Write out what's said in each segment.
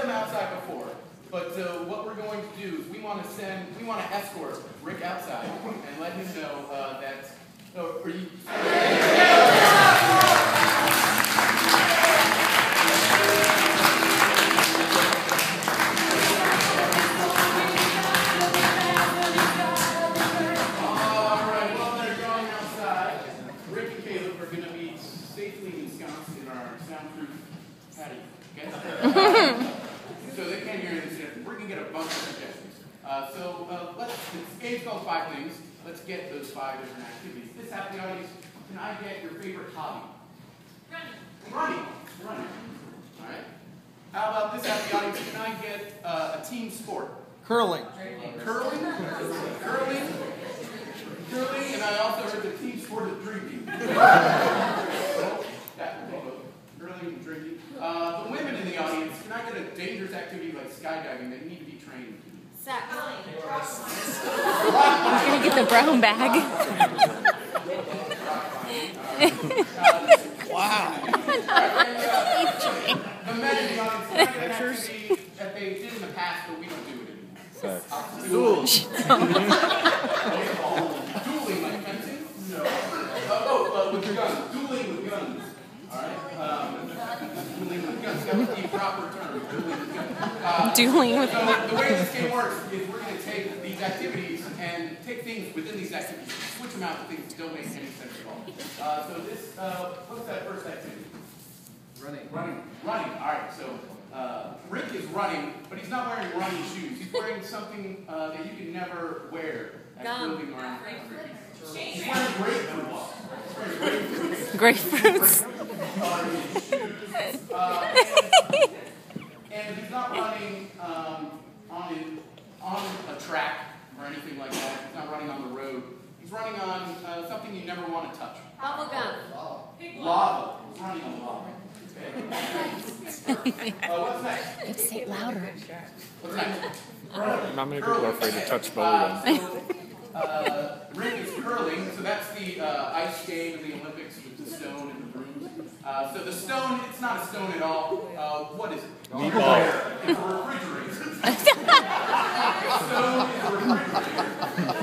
him outside before, but what we're going to do is we want to escort Rick outside and let him know that. Oh, are you? So they can't hear this. We're going to get a bunch of suggestions. This game's called 5 Things. Let's get those 5 different activities. This happy audience, can I get your favorite hobby? Running. All right. How about this happy audience? Can I get a team sport? Curling. Curling, and I also heard the team sport is drinking. Curling and drinking. The women in the audience, can I get a dangerous activity like skydiving that need to be trained? I'm going to get the brown bag. Wow. The men in the audience, can I get an activity that they did in the past, but we don't do it anymore? Duel. Dueling like fencing? No. With guns. Dueling with guns. All right. Dueling with guns. That would be a proper term. Dueling with guns. Dueling with guns. The way this game works is we're going to take these activities and take things within these activities, switch them out to things that don't make any sense at all. So this, what's that first activity? Running. All right. So Rick is running, but he's not wearing running shoes. He's wearing something that you can never wear as clothing around. He's wearing grapefruits. And he's not running on a track or anything like that. He's not running on the road. He's running on something you never want to touch. Bubblegum. Lava. He's running on lava. What's next? Say it louder. What's next? Not many people are afraid to touch bubblegum. Rick is curling, so that's the ice skate in the Olympics with the stone and the brooms. So the stone, it's not a stone at all. What is it? Meatball. It's a refrigerator. The stone is a refrigerator.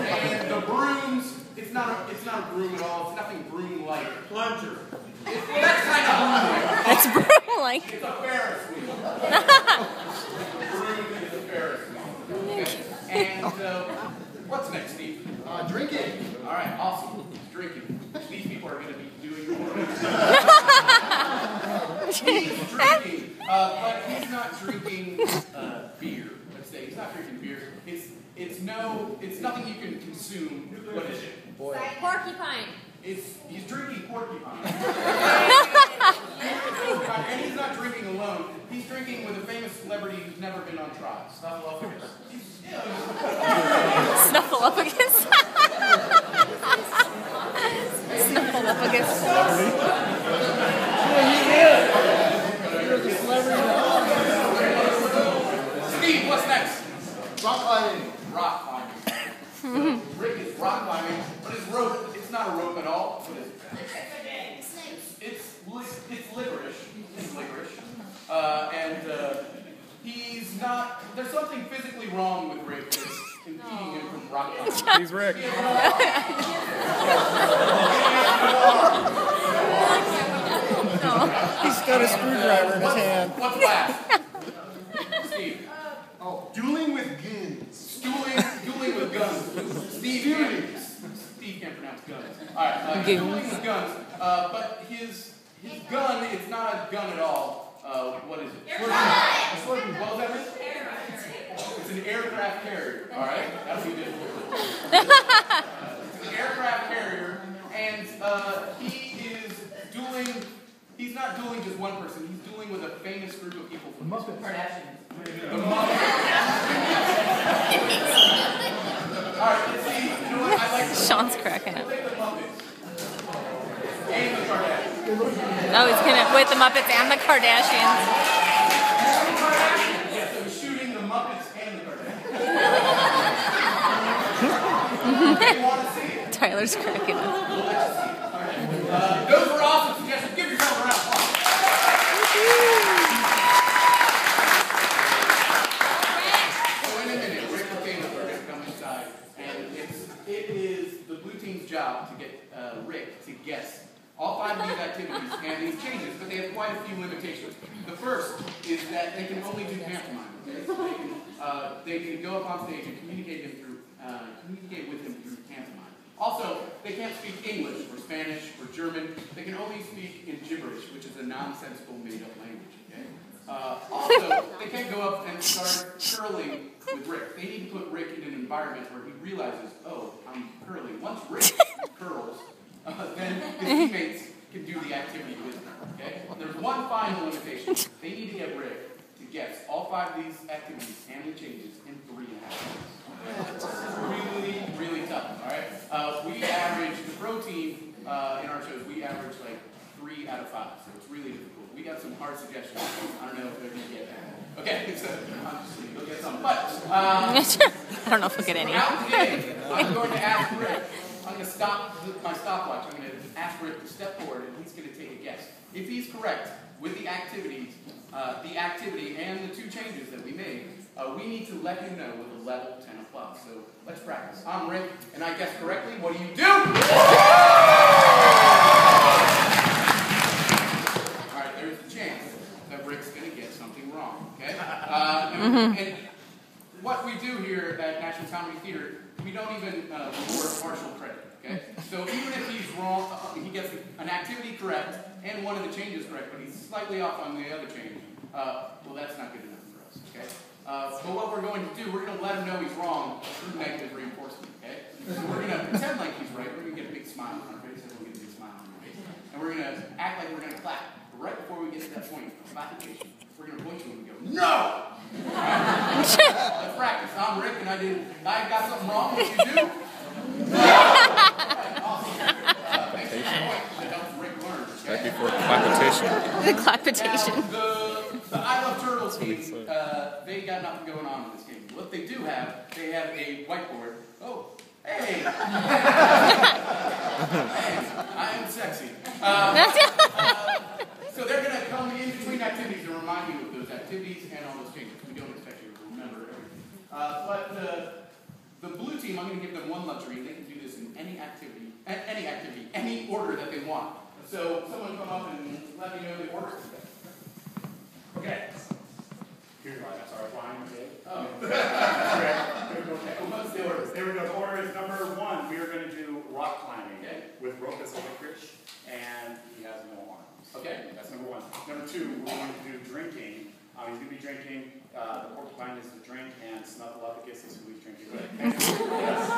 And the brooms, it's not a broom at all. It's nothing broom-like. Plunger. That's kind of broom-like. That's broom-like. It's a Ferris wheel. The broom is a Ferris wheel. Okay. And what's next, Steve? Drinking. All right, awesome. Drinking. These people are going to be doing more. He's drinking, but he's not drinking beer. Let's say he's not drinking beer. It's nothing you can consume. What is it? Porcupine. He's drinking porcupine. And he's not drinking alone. He's drinking with a famous celebrity who's never been on trial. Snuffleupagus. Snuffleupagus. Snuffleupagus. Steve, what's next? Rock climbing. Rock climbing. So Rick is rock climbing, but his rope, it's not a rope at all. What is it? It's licorice. It's licorice. He's not, there's something physically wrong with Rick that's impeding him from rock climbing. He's Rick. He's got a screwdriver in his hand. What's last? Steve. Dueling with guns. Dueling with guns. Steve can't pronounce guns. All right. Dueling with guns. But his gun, it's not a gun at all. What is it? What was that mean? It's an aircraft carrier. All right. That'll be difficult. It's an aircraft carrier, and he is dueling. He's not dueling just one person. He's dueling with a famous group of people. The Kardashians. The Muppets. All right, let's see. You know what? I like the Sean's cracking up. the Muppets and the Kardashians. Oh, he's gonna with the Muppets and the Kardashians. Yeah, so he's shooting the Muppets and the Kardashians. You want to see it? Tyler's cracking up. We'll let you see it. All right. Those were awesome suggestions. Give yourself a round of applause. All 5 of these activities and these changes, but they have quite a few limitations. The first is that they can only do pantomime. Okay? So they can go up on stage and communicate with him through pantomime. Also, they can't speak English or Spanish or German. They can only speak in gibberish, which is a nonsensical made-up language. Okay? Also, they can't go up and start curling with Rick. They need to put Rick in an environment where he realizes, oh, I'm curling. Once Rick curls, then his teammates can do the activity with him. Okay? There's one final limitation. They need to get Rick to guess all 5 of these activities and the changes in 3.5 minutes. Really, really tough. All right. We average the pro team in our shows. We average like 3 out of 5, so it's really difficult. We got some hard suggestions. I don't know if they're gonna get that. Okay, so I'm just gonna go get some. But I don't know if we'll get any. Out today, I'm going to ask Rick. I'm going to stop my stopwatch. I'm going to ask Rick to step forward, and he's going to take a guess. If he's correct with the activity and the 2 changes that we made, we need to let him know with a level 10 applause. So let's practice. I'm Rick, and I guess correctly. What do you do? All right, there's a chance that Rick's going to get something wrong. Okay? And what we do here at National Comedy Theater, we don't even reward partial credit. Okay? So even if he's wrong, he gets an activity correct and one of the changes correct, but he's slightly off on the other change. Well, that's not good enough for us. Okay? But what we're going to do, we're going to let him know he's wrong through negative reinforcement. Okay? So we're going to pretend like he's right. We're going to get a big smile on our face. We'll get a big smile on our face. And we're going to act like we're going to clap. But right before we get to that point of clarification, we're going to point to him and go, no! Right? Let's practice. I'm Rick, and I got something wrong. What you do? Right, awesome. Thanks for the point. That helps Rick learn. Okay? Right before clapitation. The clapitation. Now, the I Love Turtles team, they got nothing going on in this game. What they do have, they have a whiteboard. Oh, hey! Hey, I am sexy. So they're going to come in between activities and remind you of those activities and all those changes. We don't expect you to remember everything. But the blue team, I'm going to give them one luxury. They can do this in any activity, any order that they want. So someone come up and let me know the order. Okay. Here's why. I'm sorry, flying. Okay. Oh. Okay. What's the order? There we go. The order is number 1. We are going to do rock climbing Okay. with rope as a licorice, and he has no arms. Okay. That's number 1. Number 2, we're going to do drinking. He's going to be drinking. The porcupine is the drink, and Snuffleupagus is who he's drinking with. Yes.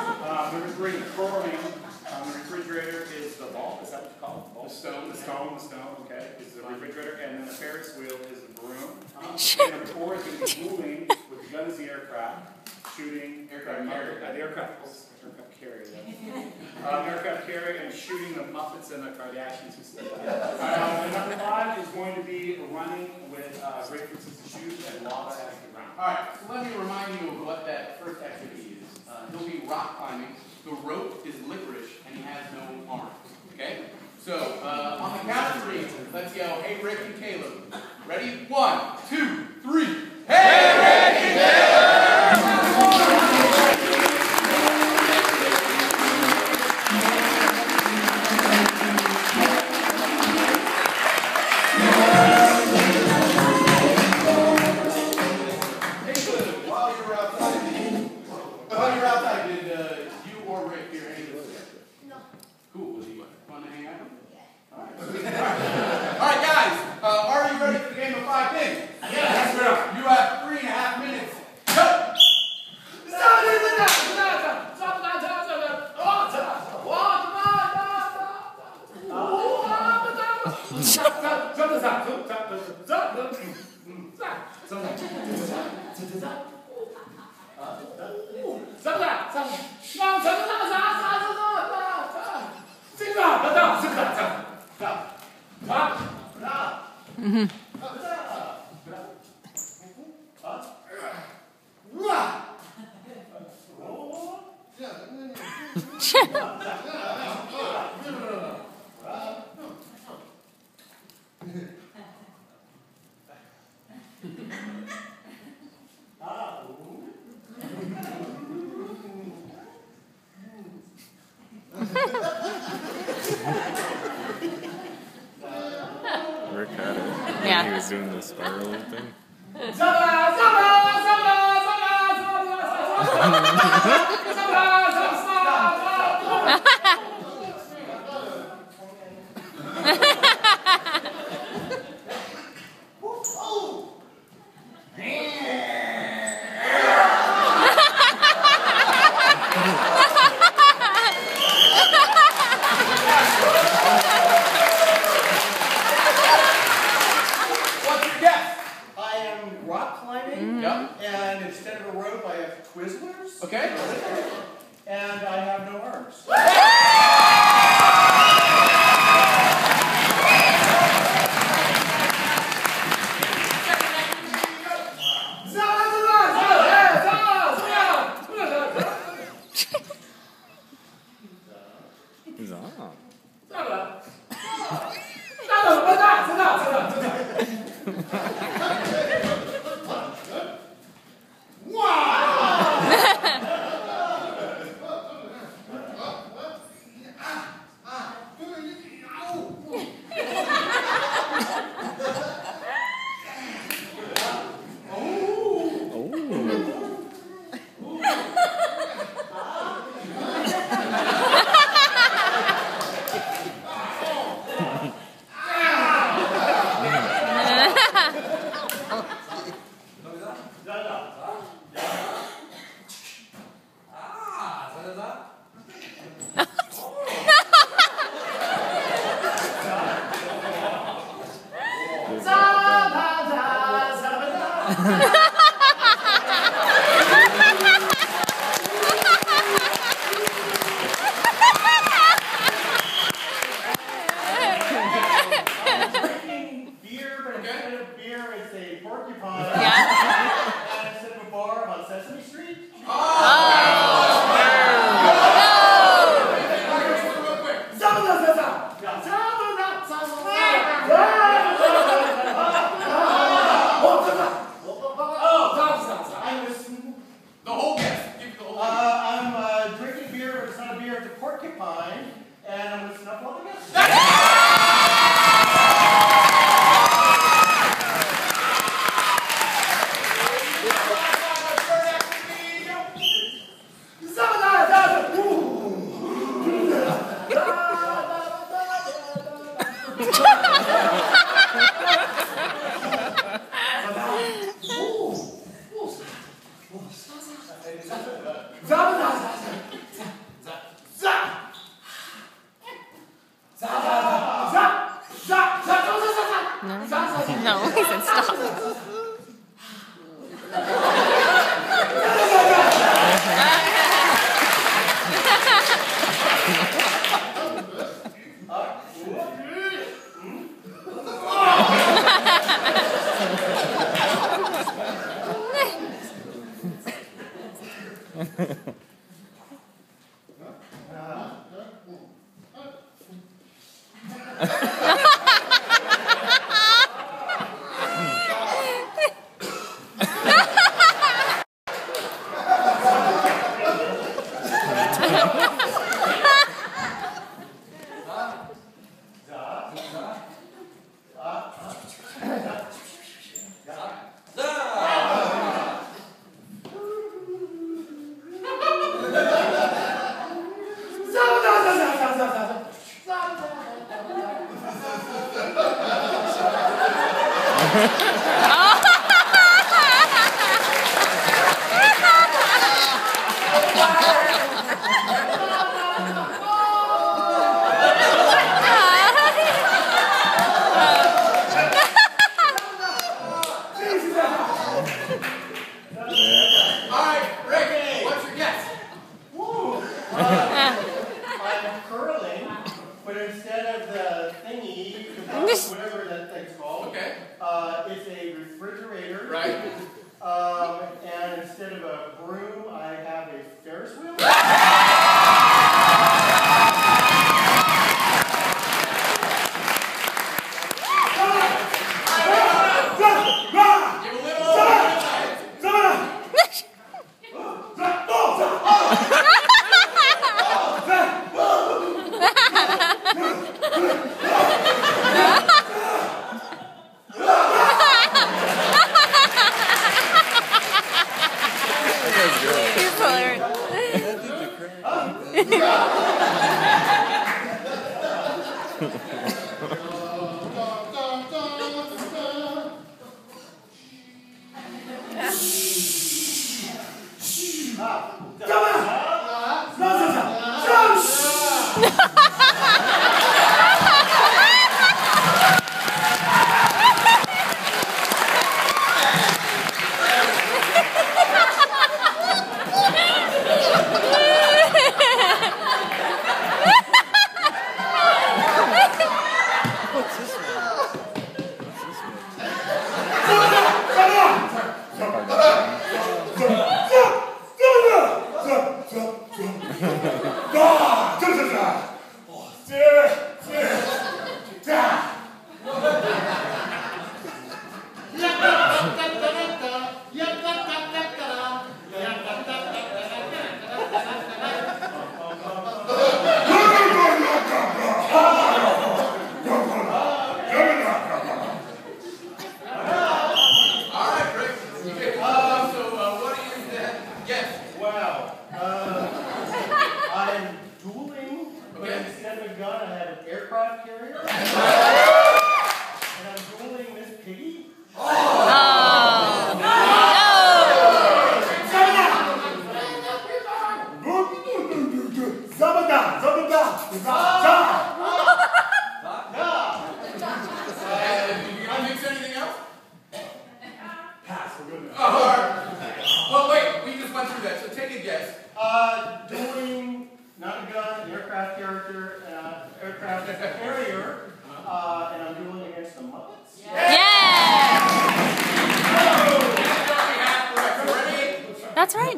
Number 3, curling. The refrigerator is the vault. Is that what you call it? The stone. The stone, okay, is the refrigerator, and then the Ferris wheel is the broom. And number 4 is going to be moving with the gun as the aircraft, shooting Aircraft carrier. The aircraft carrier. Aircraft carrier and shooting the Muppets and the Kardashians who stay and number 5 is going to be running with grapefruits as the shoes and lava as the ground. All right. So let me remind you of what that first activity is. He'll be rock climbing. The rope is licorice, and he has no arms. Okay? So, on the count of 3, let's yell, hey, Rick and Caleb. Ready? 1, 2, 3. Hey, Rick and Caleb! Hey, Caleb, while you were outside, did you or Rick hear any of this? No. Cool. Was he fun to hang out with? All right, guys. Are you ready for the game of 5 things? Yes, sir. You have 3.5 minutes. Go! Yeah. He was doing the spiral thing. What's your guess? I am rock climbing, Yep. and instead of a rope, I have Twizzlers, Okay. and I have no arms. Drinking beer, but instead of beer, it's a porcupine. Yeah. And instead of a bar, I'm on Sesame Street. The whole guess. Give the whole I'm drinking beer, but it's not a beer, it's a porcupine, and I'm going to snuffle up again. No, he said stop. Alright, Rick, what's your guess? I'm curling, but instead of the thingy, whatever that thing's called, Okay. it's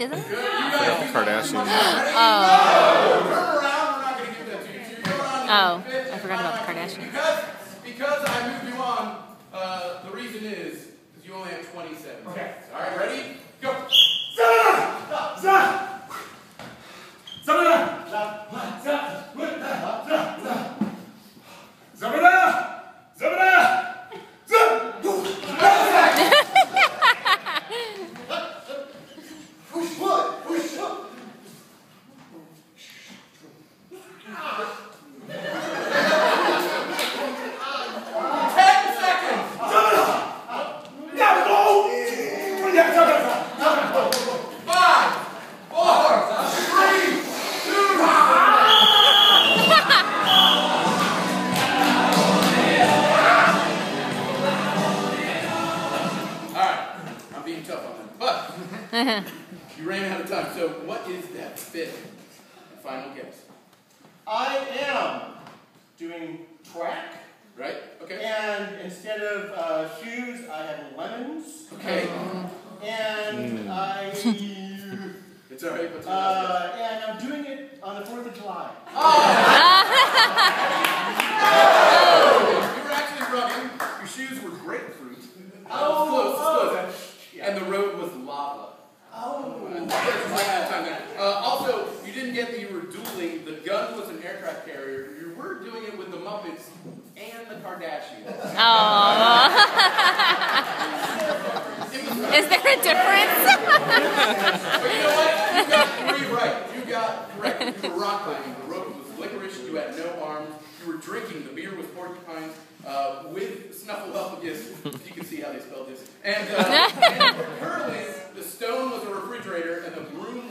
Kardashian, isn't it? Good. You guys. Kardashian. Ready? Oh. Turn around. We're not going to give that to you. So you're going on Oh, to fifth I and forgot about the final. Kardashians. Because I moved you on, the reason is because you only have 27 Okay. seconds. All right, ready? Go. Tough on them, but you ran out of time. So, what is that fifth and final guess? I am doing track. Right? Okay. And instead of shoes, I have lemons. Okay. And I. It's alright. And I'm doing it on the 4th of July. You were actually running. Your shoes were grapefruit. Close. And the road was lava. Also, you didn't get that you were dueling. The gun was an aircraft carrier. You were doing it with the Muppets and the Kardashians. Oh. Is there a difference? But you know what? You got 3 right. You got correct. You were rock climbing. The road was licorice. You had no arms. You were drinking. The beer was porcupines with snuffleupagus. You can see how they spelled this. And curling, the stone was a refrigerator, and the broom